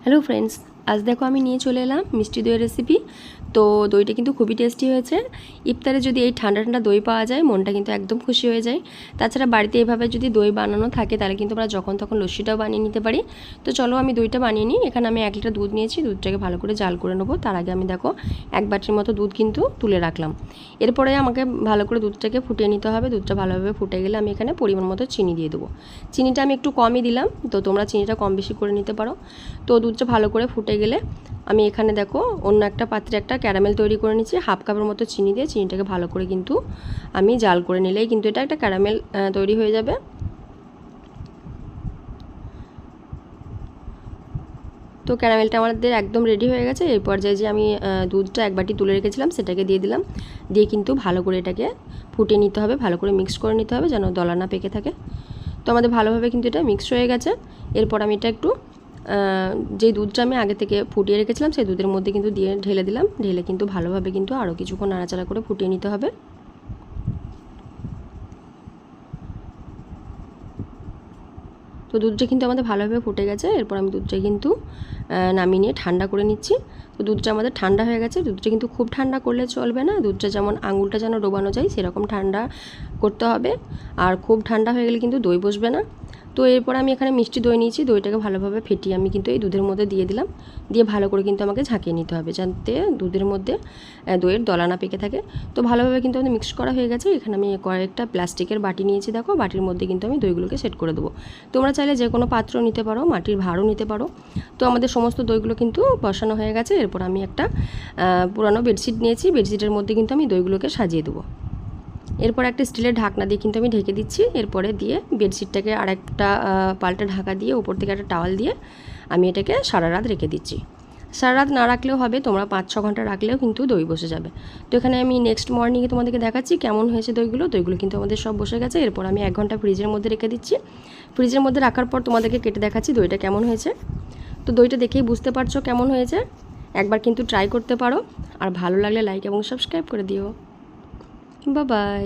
Hello friends, আজ দেখো আমি নিয়ে চলে এলাম মিষ্টি দইয়ের রেসিপি। তো দইটা কিন্তু খুবই টেস্টি হয়েছে। ইফতারে যদি এই ঠান্ডা ঠান্ডা দই পাওয়া যায় মনটা কিন্তু একদম খুশি হয়ে যায়। তাছাড়া বাড়িতে এইভাবে যদি দই বানানো থাকে তাহলে কিন্তু আমরা যখন তখন লস্যিটাও বানিয়ে নিতে পারি। তো চলো আমি দইটা বানিয়ে নিই। এখানে আমি 1 লিটার দুধ নিয়েছি, দুধটাকে ভালো করে জাল করে নেবো। তার আগে আমি দেখো 1 বাটির মতো দুধ কিন্তু তুলে রাখলাম। এরপরে আমাকে ভালো করে দুধটাকে ফুটিয়ে নিতে হবে। দুধটা ভালোভাবে ফুটে গেলে আমি এখানে পরিমাণ মতো চিনি দিয়ে দেবো। চিনিটা আমি একটু কমই দিলাম, তো তোমরা চিনিটা কম বেশি করে নিতে পারো। তো দুধটা ভালো করে ফুটে গেলে আমি এখানে দেখো অন্য একটা পাত্রে একটা ক্যারামেল তৈরি করে নিচ্ছি। 1/2 কাপের মতো চিনি দিয়ে চিনিটাকে ভালো করে কিন্তু আমি জাল করে নিলেই কিন্তু এটা একটা ক্যারামেল তৈরি হয়ে যাবে। তো ক্যারামেলটা আমাদের একদম রেডি হয়ে গেছে। এই পর্যায়ে যে আমি দুধটা 1 বাটি তুলে রেখেছিলাম সেটাকে দিয়ে দিলাম। দিয়ে কিন্তু ভালো করে এটাকে ফুটিয়ে নিতে হবে, ভালো করে মিক্স করে নিতে হবে যেন দলা না পেকে থাকে। তো আমাদের ভালোভাবে কিন্তু এটা মিক্স হয়ে গেছে। এরপর আমি এটা একটু যে দুধটা আমি আগে থেকে ফুটিয়ে রেখেছিলাম সেই দুধের মধ্যে কিন্তু দিয়ে ঢেলে দিলাম। ঢেলে কিন্তু ভালোভাবে কিন্তু আরও কিছুক্ষণ নাড়াচাড়া করে ফুটিয়ে নিতে হবে। তো দুধটা কিন্তু আমাদের ভালোভাবে ফুটে গেছে। এরপর আমি দুধটা কিন্তু নামিয়ে নিয়ে ঠান্ডা করে নিচ্ছি। তো দুধটা আমাদের ঠান্ডা হয়ে গেছে। দুধটা কিন্তু খুব ঠান্ডা করলে চলবে না, দুধটা যেমন আঙুলটা যেন ডোবানো যায় সেরকম ঠান্ডা করতে হবে। আর খুব ঠান্ডা হয়ে গেলে কিন্তু দই বসবে না। তো এরপর আমি এখানে মিষ্টি দই নিয়েছি, দইটাকে ভালোভাবে ফেটিয়ে আমি কিন্তু এই দুধের মধ্যে দিয়ে দিলাম। দিয়ে ভালো করে কিন্তু আমাকে ঝাঁকিয়ে নিতে হবে যাতে দুধের মধ্যে দইয়ের দলা না পেকে থাকে। তো ভালোভাবে কিন্তু আমাদের মিক্স করা হয়ে গেছে। এখানে আমি কয়েকটা প্লাস্টিকের বাটি নিয়েছি, দেখো বাটির মধ্যে কিন্তু আমি দইগুলোকে সেট করে দেবো। তোমরা চাইলে যে কোনো পাত্র নিতে পারো, মাটির ভাঁড়ও নিতে পারো। তো আমাদের সমস্ত দইগুলো কিন্তু বসানো হয়ে গেছে। এরপর আমি একটা পুরানো বেডশিট নিয়েছি, বেডশিটের মধ্যে কিন্তু আমি দইগুলোকে সাজিয়ে দেবো। এরপর একটা স্টিলের ঢাকনা দিয়ে কিন্তু আমি ঢেকে দিচ্ছি। এরপরে দিয়ে বেডশিটটাকে আর একটা পাল্টা ঢাকা দিয়ে ওপর থেকে একটা টাওয়াল দিয়ে আমি এটাকে সারা রাত রেখে দিচ্ছি। সারা রাত না রাখলেও হবে, তোমরা 5-6 ঘন্টা রাখলেও কিন্তু দই বসে যাবে। তো এখানে আমি নেক্সট মর্নিংয়ে তোমাদেরকে দেখাচ্ছি কেমন হয়েছে দইগুলো কিন্তু আমাদের সব বসে গেছে। এরপর আমি 1 ঘন্টা ফ্রিজের মধ্যে রেখে দিচ্ছি। ফ্রিজের মধ্যে রাখার পর তোমাদেরকে কেটে দেখাচ্ছি দইটা কেমন হয়েছে। তো দইটা দেখেই বুঝতে পারছো কেমন হয়েছে। একবার কিন্তু ট্রাই করতে পারো, আর ভালো লাগলে লাইক এবং সাবস্ক্রাইব করে দিও। Bye bye.